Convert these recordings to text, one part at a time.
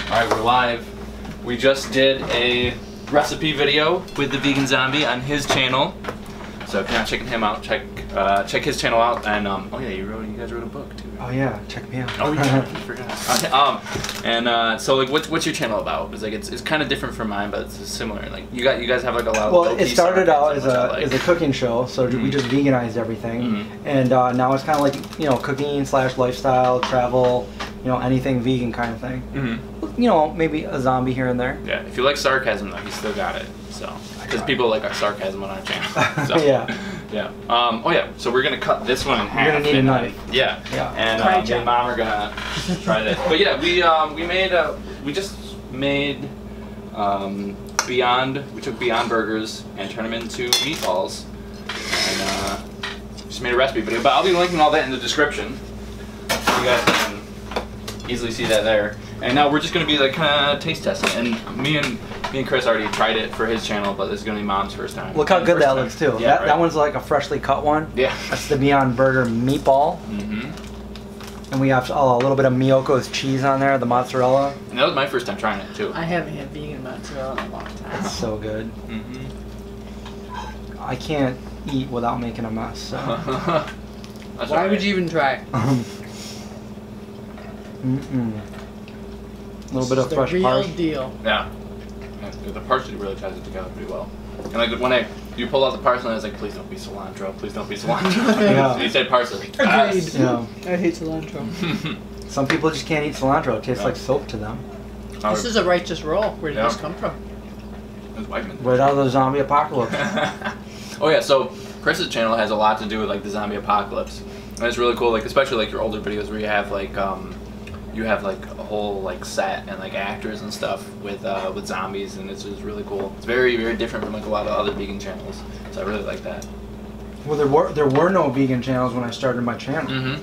Alright, we're live. We just did a recipe video with the vegan zombie on his channel. So if you're not checking him out, check his channel out. And oh yeah, you guys wrote a book too. Oh yeah, check me out. Oh yeah, you forgot. So like, what's your channel about? It's like it's kind of different from mine, but it's similar. Like you guys have like a lot of. Well, it started out as a cooking show, so we just veganized everything, and now it's kind of like cooking / lifestyle, travel, anything vegan kind of thing. Maybe a zombie here and there. Yeah, if you like sarcasm, though, you still got it. So because people like our sarcasm on our channel. So, yeah. Yeah. Oh yeah. So we're gonna cut this one in half. You're gonna need a knife. Yeah. Yeah. And me and Mom are gonna try this. But yeah, we just made We took Beyond Burgers and turned them into meatballs, and just made a recipe video. But I'll be linking all that in the description, so you guys can easily see that there. And now we're just gonna be like kind of taste testing. And me and Chris already tried it for his channel, but this is gonna be Mom's first time. Look how good that looks too. Yeah, that one's like a freshly cut one. Yeah. That's the Beyond Burger meatball. And we have a little bit of Miyoko's cheese on there, the mozzarella. And that was my first time trying it too. I haven't had vegan mozzarella in a long time. It's so good. I can't eat without making a mess. So. Why would you even try? A little bit of fresh parsley. Real deal. Yeah. The parsley really ties it together pretty well. And like when you pull out the parsley, I was like, please don't be cilantro. Please don't be cilantro. Yeah. So you said parsley. Agreed. Yes. Yeah. I hate cilantro. Some people just can't eat cilantro. It tastes like soap to them. This is a righteous roll. Where did this come from? Right out of the zombie apocalypse. Oh yeah, so Chris's channel has a lot to do with like the zombie apocalypse. And it's really cool, like especially like your older videos where you have like a whole like set and like actors and stuff with zombies, and it's just really cool. It's very, very different from like a lot of other vegan channels. So I really like that. Well, there were no vegan channels when I started my channel.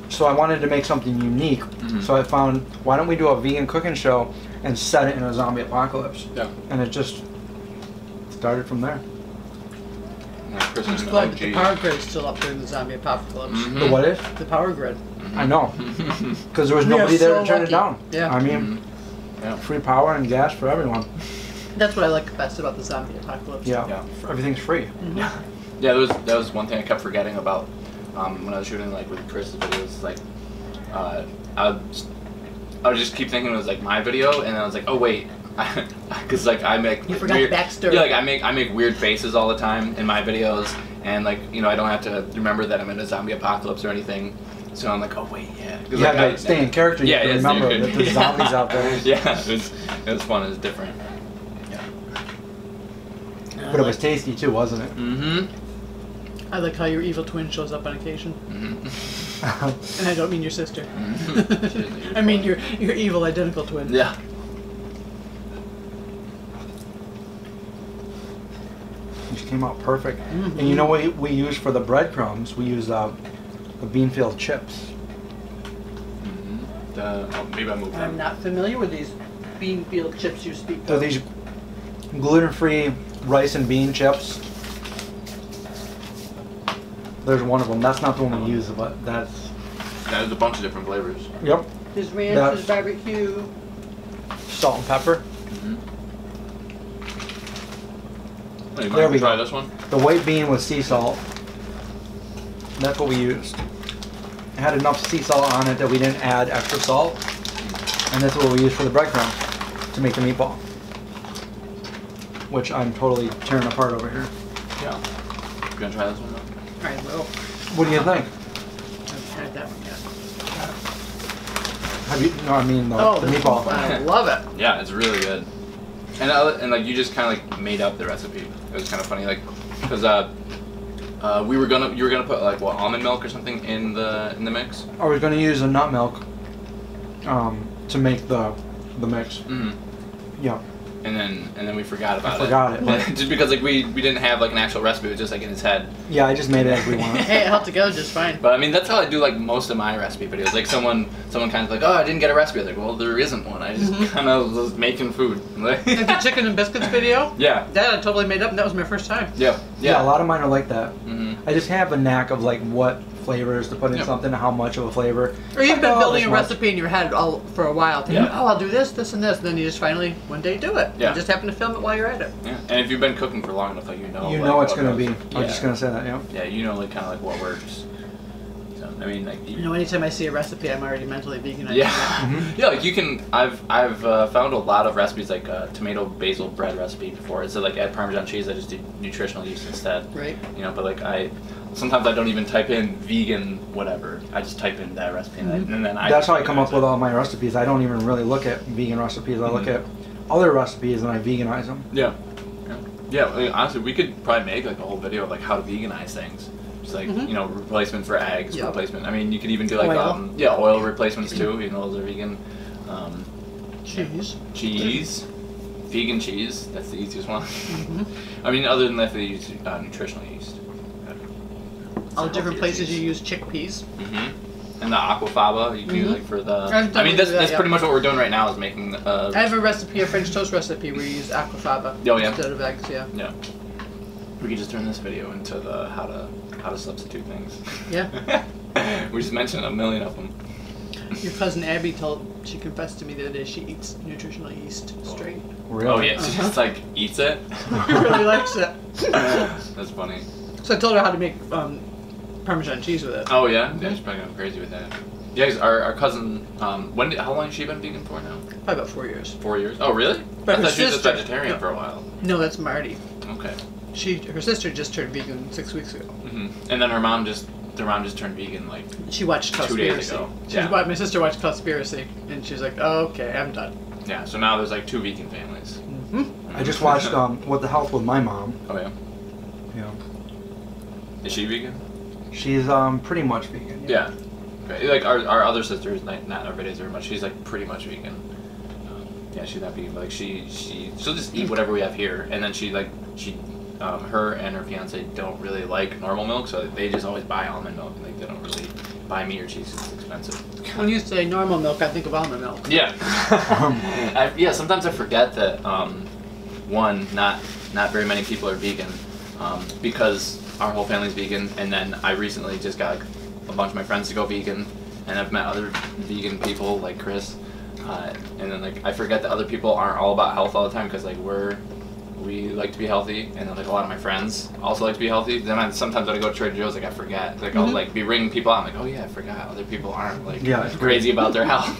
So I wanted to make something unique. So I found, why don't we do a vegan cooking show and set it in a zombie apocalypse? Yeah. And it just started from there. I'm just glad the power grid is still up there in the zombie apocalypse. The what is? The power grid. I know. Because there was nobody there to turn it down. Yeah. I mean, free power and gas for everyone. That's what I like best about the zombie apocalypse. Yeah. Everything's free. Yeah, that was one thing I kept forgetting about when I was shooting like with Chris's videos. Like, I would just keep thinking it was like my video, and I was like, oh wait, because like I make you forgot weird, the backstory. Yeah, like I make weird faces all the time in my videos, and like I don't have to remember that I'm in a zombie apocalypse or anything. So I'm like, oh wait, yeah. You have to stay in character. You have to remember that there's zombies out there. Yeah, it was fun. It was different. Yeah. But it was tasty too, wasn't it? I like how your evil twin shows up on occasion. And I don't mean your sister. I mean your evil identical twin. Yeah. These came out perfect. And you know what we use for the breadcrumbs? We use the Beanfield chips. Maybe I moved I'm not familiar with these Beanfield chips you speak of. So these gluten-free rice and bean chips. There's one of them. That's not the one we use, but that's... There's a bunch of different flavors. Yep. There's ranch, there's barbecue. Salt and pepper. Hey, there we try go. This one? The white bean with sea salt. That's what we used. It had enough sea salt on it that we didn't add extra salt. And that's what we used for the breadcrumbs to make the meatball. Which I'm totally tearing apart over here. Yeah. You gonna try this one though? I will. What do you think? I haven't tried that one yet. Have you? No, I mean the meatball. I love it. Yeah, it's really good. And like you just kind of like made up the recipe. It was kind of funny, like because you were gonna put like what, almond milk or something in the mix. I was gonna use a nut milk to make the mix. Yeah. And then we forgot about it. I forgot it. Just because like we didn't have like an actual recipe, it was just like in his head. Yeah, I just made it as we wanted. Hey, it held together just fine. But I mean, that's how I do like most of my recipe videos. Like someone kind of like, oh, I didn't get a recipe. I was like, well, there isn't one. I just kind of was making food. Like the chicken and biscuits video? Yeah. That I totally made up, and that was my first time. Yeah. Yeah, a lot of mine are like that. I just have a knack of like what flavors to put in something, how much of a flavor. Or you've been building a recipe in your head all for a while, thinking, oh, I'll do this, this, and this, and then you just finally one day do it. You just happen to film it while you're at it. Yeah, and if you've been cooking for long enough, like you know it's gonna be. I was just gonna say that. Yeah. Yeah, you know, like kind of like what works. So I mean, like anytime I see a recipe, I'm already mentally veganizing. Yeah, yeah. Like you can. I've found a lot of recipes like tomato basil bread recipe before. It's like add Parmesan cheese. I just do nutritional yeast instead. Right. You know, but like sometimes I don't even type in vegan whatever. I just type in that recipe and then That's how I come up with all my recipes. I don't even really look at vegan recipes. I look at other recipes and I veganize them. Yeah. Yeah. I mean, honestly, we could probably make like a whole video of like how to veganize things. Just like you know, replacement for eggs, replacement. I mean, you could even do like oil replacements too. You know, those are vegan. Cheese. Vegan cheese. That's the easiest one. I mean, other than that, they use nutritional yeast. All the different places you use chickpeas. And the aquafaba you can use like for the. I mean, that's pretty much what we're doing right now is making. I have a recipe, a French toast recipe, where you use aquafaba instead of eggs. Yeah. Yeah. We could just turn this video into the how to substitute things. Yeah. We just mentioned a million of them. Your cousin Abby she confessed to me the other day she eats nutritional yeast straight. Really? Oh yeah, she just like eats it. She really likes it. That's funny. So I told her how to make Parmesan cheese with it. Oh yeah? Yeah, she's probably going crazy with that. Yeah, 'cause our cousin, how long has she been vegan for now? Probably about 4 years. 4 years? Oh really? But I thought she was just vegetarian for a while. No, that's Marty. Okay. Her sister just turned vegan 6 weeks ago. And then their mom just turned vegan like she watched 2 days ago. My sister watched Conspiracy, and she's like, oh, okay, I'm done. Yeah, so now there's like 2 vegan families. I just watched What the Health with my mom. Oh yeah? Yeah. Is she vegan? She's pretty much vegan. Yeah. Okay. Like our other sister is not in our videos very much. She's like pretty much vegan. Yeah, she's not vegan, but like she'll just eat whatever we have here, and then her and her fiance don't really like normal milk, so they just always buy almond milk. Like they don't really buy meat or cheese. It's expensive. When you say normal milk, I think of almond milk. Yeah. Yeah. Sometimes I forget that not very many people are vegan, because our whole family's vegan, and then I recently just got like, a bunch of my friends to go vegan, and I've met other vegan people like Chris, and then like I forget that other people aren't all about health all the time, because like we like to be healthy, and then like a lot of my friends also like to be healthy. Then sometimes when I go to Trader Joe's, like I forget, like I'll like be ringing people out, I'm like, oh yeah, I forgot other people aren't like crazy about their health.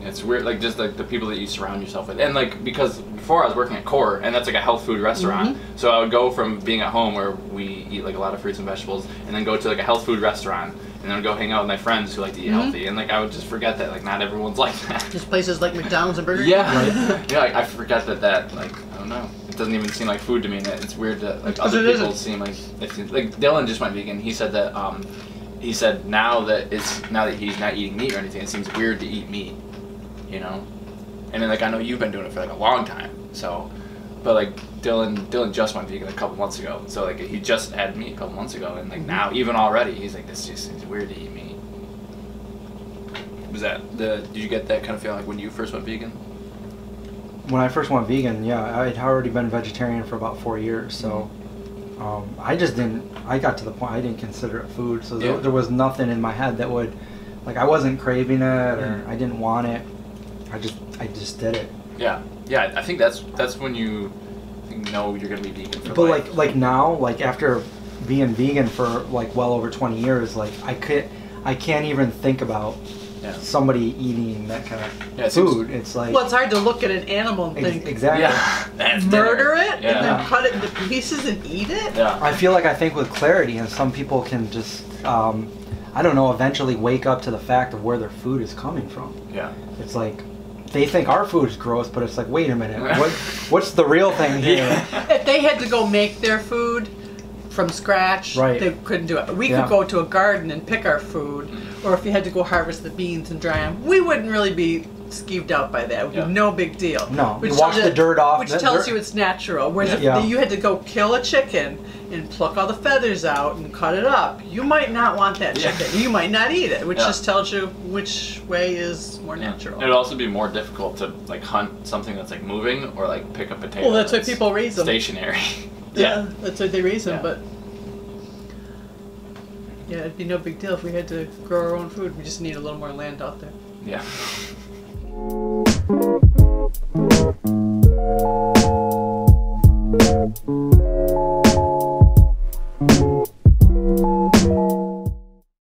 It's weird, like just like the people that you surround yourself with, and like because before I was working at Core, and that's like a health food restaurant, so I would go from being at home where we eat like a lot of fruits and vegetables, and then go to like a health food restaurant, and then I'd go hang out with my friends who like to eat healthy, and like I would just forget that like not everyone's like that. Just places like McDonald's and Burger King. Yeah, yeah, like, I forget that like I don't know, it doesn't even seem like food to me, and it's weird that like other people seem like Dylan just went vegan. He said that now that he's not eating meat or anything, it seems weird to eat meat. You know, and then like I know you've been doing it for like a long time, so, but like Dylan just went vegan a couple months ago, so like he just had meat a couple months ago, and like now even already he's like, this just seems weird to eat meat. Did you get that kind of feeling like when you first went vegan? When I first went vegan, yeah, I'd already been vegetarian for about 4 years, so I got to the point I didn't consider it food, so there was nothing in my head that would, like I wasn't craving it or I didn't want it. I just did it. Yeah, I think that's when you know you're gonna be vegan for life. But like now, like after being vegan for like well over 20 years, like I can't even think about somebody eating that kind of food. It's like, well, it's hard to look at an animal and think exactly murder it and then cut it into pieces and eat it. Yeah, I feel like I think with clarity, and some people can just I don't know, eventually wake up to the fact of where their food is coming from. Yeah, it's like they think our food is gross, but it's like, wait a minute, what's the real thing here? If they had to go make their food from scratch, they couldn't do it. We could go to a garden and pick our food, or if you had to go harvest the beans and dry them, we wouldn't really be skeeved out by that. It would be no big deal. No, you wash the dirt off. Which tells you it's natural. Whereas if you had to go kill a chicken and pluck all the feathers out and cut it up, you might not want that chicken. You might not eat it, which just tells you which way is more natural. It would also be more difficult to like hunt something that's like moving or like pick a potato. Well, that's, why people raise them. Stationary. Yeah, that's why they raise them. But Yeah, it'd be no big deal if we had to grow our own food. We just need a little more land out there. Yeah.